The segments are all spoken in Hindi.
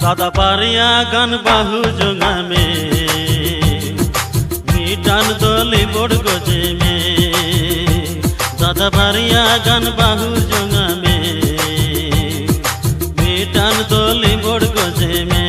दादा पारिया गान बाहु जोंगा में मीटान दोली बोड़ गोजे में दादा पारिया गान बाहु जोंगा में मीटान दोली बोड़ गोजे में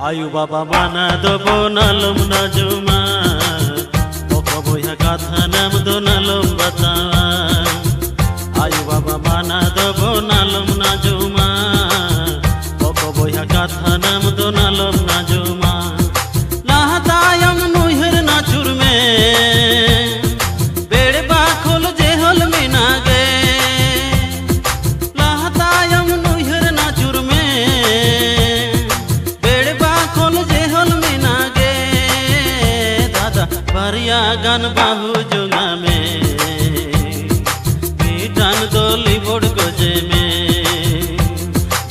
आयु बाबा माना दबो नालम ना जुमा ओको बोया कथा नाम दो नालम बतावा आयु बाबा माना दबो नालम ना जुमा ओको बोया कथा नाम दो नालम ना जुमा लाहतायम नुहर ना चुरमे बेड़े बाखोल जे हल में ना गे लाहतायम नुहर ना चुरमे पारिया गान बाहु जोंगा